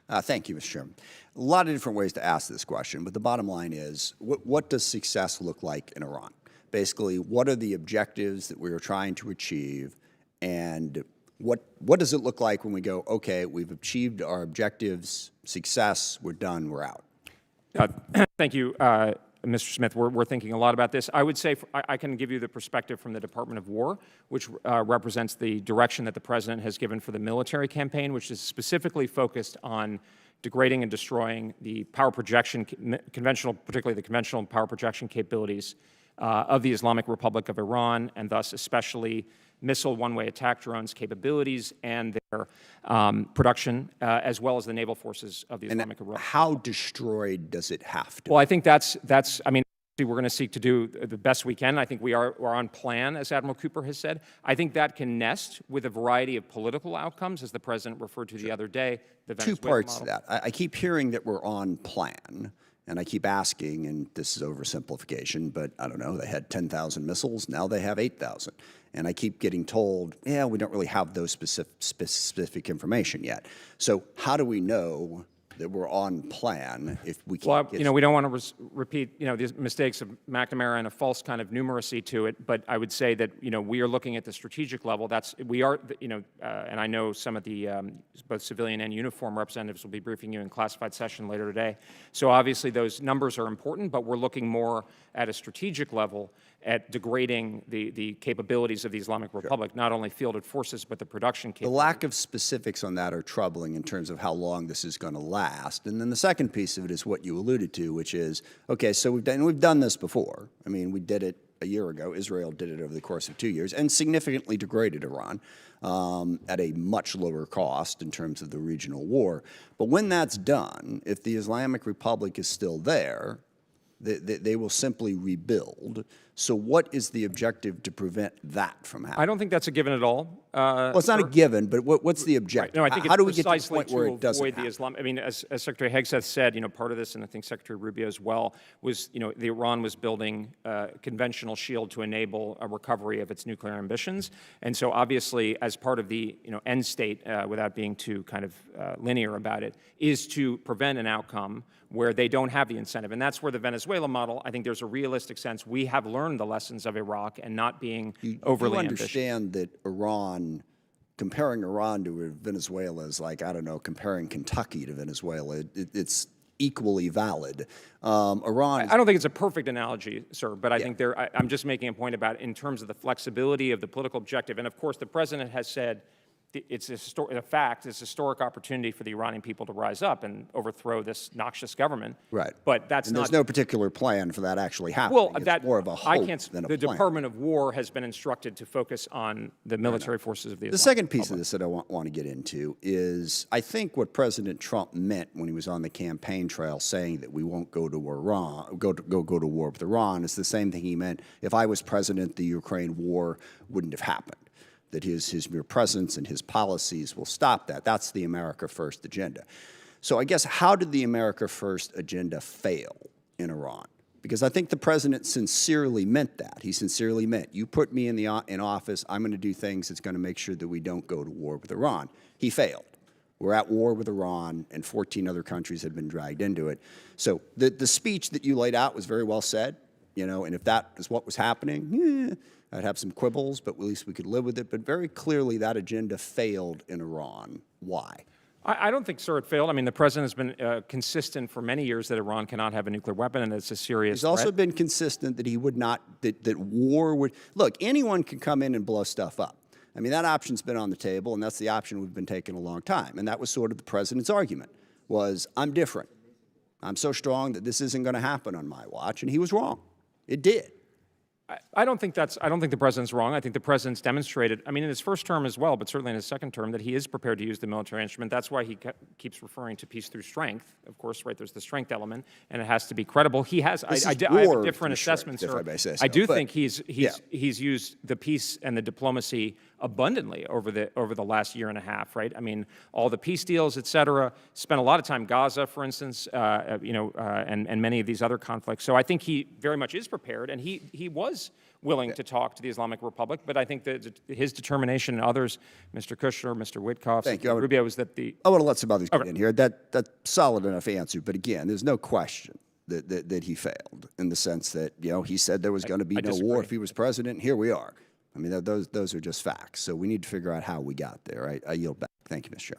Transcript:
Thank you, Mr. Chairman. A lot of different ways to ask this question, but the bottom line is, what does success look like in Iran? Basically, what are the objectives that we are trying to achieve, and what does it look like when we go, okay, we've achieved our objectives, success, we're done, we're out? Thank you, Mr. Smith. We're thinking a lot about this. I would say I can give you the perspective from the Department of War, which represents the direction that the President has given for the military campaign, which is specifically focused on degrading and destroying the power projection, particularly the conventional power projection capabilities of the Islamic Republic of Iran, and thus especially missile one-way attack drones capabilities and their production, as well as the naval forces of the Islamic Republic. How destroyed does it have to? Well, I think that's I mean, we're going to seek to do the best we can. I think we're on plan, as Admiral Cooper has said. I think that can nest with a variety of political outcomes, as the President referred to the other day. The Venezuela Two parts model. to that. I keep hearing that we're on plan, and I keep asking, and this is oversimplification, but I don't know, they had 10,000 missiles, now they have 8,000. And I keep getting told, yeah, we don't really have those specific information yet. So how do we know that we're on plan if we can't Well, we don't want to repeat, the mistakes of McNamara and a false kind of numeracy to it, but I would say that, we are looking at the strategic level. And I know some of the both civilian and uniform representatives will be briefing you in classified session later today. So obviously those numbers are important, but we're looking more at a strategic level at degrading the capabilities of the Islamic Republic, not only fielded forces, but the production capabilities. The lack of specifics on that are troubling in terms of how long this is going to last. And then the second piece of it is what you alluded to, which is, okay, so we've done this before. I mean, we did it a year ago. Israel did it over the course of 2 years and significantly degraded Iran at a much lower cost in terms of the regional war. But when that's done, if the Islamic Republic is still there, they will simply rebuild. So what is the objective to prevent that from happening? I don't think that's a given at all. Well, it's not a given, but what's the objective? Right. No, I think how it's do we get to the precisely point where it doesn't avoid the Islam. I mean, as Secretary Hegseth said, part of this, and I think Secretary Rubio as well, was, the Iran was building a conventional shield to enable a recovery of its nuclear ambitions. And so obviously, as part of the, end state, without being too kind of linear about it, is to prevent an outcome where they don't have the incentive. And that's where the Venezuela model, I think there's a realistic sense. We have learned the lessons of Iraq and not being overly ambitious. You understand that comparing Iran to Venezuela is like, I don't know, comparing Kentucky to Venezuela. It's equally valid. Iran. I don't think it's a perfect analogy, sir, but I think I'm just making a point about in terms of the flexibility of the political objective. And of course, the President has said it's a fact, it's a historic opportunity for the Iranian people to rise up and overthrow this noxious government. Right. But that's there's no particular plan for that actually happening. Well, it's more of a hope than a the plan. Department of War has been instructed to focus on the military forces of the Islamic The second piece Republic. of this that I want to get into is I think what President Trump meant when he was on the campaign trail saying that we won't go to Iran, go to war with Iran, is the same thing he meant if I was president, the Ukraine war wouldn't have happened. That his mere presence and his policies will stop that. That's the America First agenda. So I guess how did the America First agenda fail in Iran? Because I think the president sincerely meant that. He sincerely meant, you put me in office, I'm going to do things that's going to make sure that we don't go to war with Iran. He failed. We're at war with Iran, and 14 other countries had been dragged into it. So the speech that you laid out was very well said, and if that is what was happening, I'd have some quibbles, but at least we could live with it. But very clearly, that agenda failed in Iran. Why? I don't think, sir, it failed. I mean, the president has been consistent for many years that Iran cannot have a nuclear weapon, and it's a serious threat. He's also been consistent that he would not, that war would, look, anyone can come in and blow stuff up. I mean, that option's been on the table, and that's the option we've been taking a long time. And that was sort of the president's argument, was I'm different. I'm so strong that this isn't going to happen on my watch, and he was wrong. It did. I don't think the president's wrong. I think the president's demonstrated, I mean, in his first term as well, but certainly in his second term, that he is prepared to use the military instrument. That's why he keeps referring to peace through strength. Of course, right, there's the strength element, and it has to be credible. He has, I have a different assessment, sir. I do think he's used the peace and the diplomacy abundantly over the last year and a half, right? I mean, all the peace deals, et cetera, spent a lot of time Gaza, for instance, and many of these other conflicts. So I think he very much is prepared, and he was willing to talk to the Islamic Republic. But I think that his determination and others, Mr. Kushner, Mr. Witkoff, Thank you. Rubio, is that the I want to let some others get in here. That's solid enough answer. But again, there's no question that he failed in the sense that, he said there was going to be no war if he was president. Here we are. I mean, those are just facts. So we need to figure out how we got there. I yield back. Thank you, Mr. Chairman.